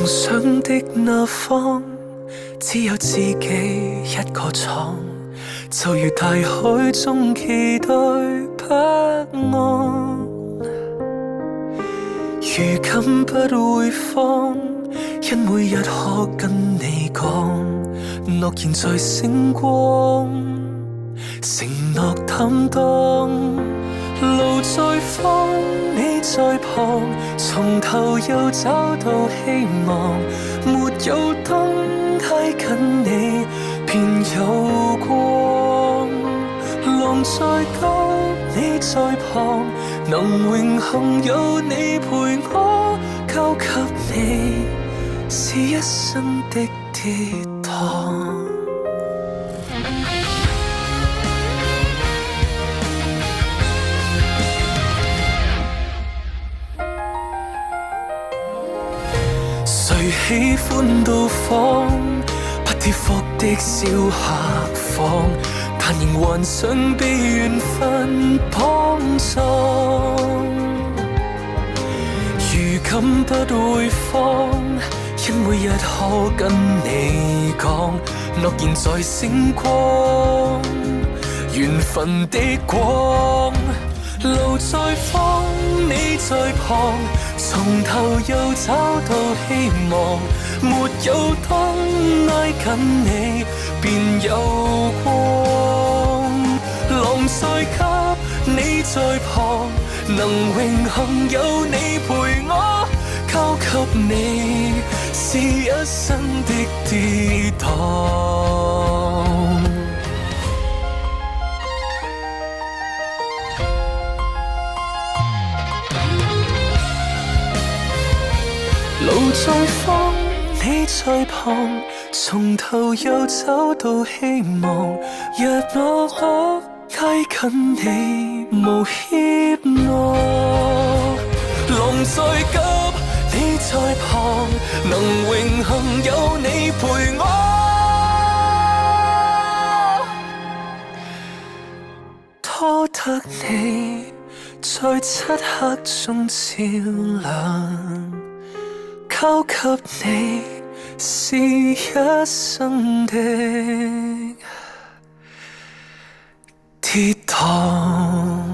夢想的那方，只有自己一個闖，就如大海中期待彼岸。如今不會放，因每日可跟你講，諾言在星光，承諾擔當。路在方，你在旁，從頭又找到希望。沒有燈挨近你，便有光。浪再急，你在旁，能永恆有你陪我。交給你，是一生的跌宕。誰喜歡到訪不貼服的小客房，但仍幻想被緣分幫助。如今不會放，因每日可跟你講，諾言在星光，緣分的光。路在方，你在旁，從頭又找到希望。沒有燈挨近你，便有光。浪再急，你在旁，能永恆有你陪我。交給你，是一生的跌宕。路在方，你在旁，從頭又找到希望。若我可挨近你，無怯懦。浪再急，你在旁，能永恆有你陪我。多得你在漆黑中照亮，交給你是一生的跌宕。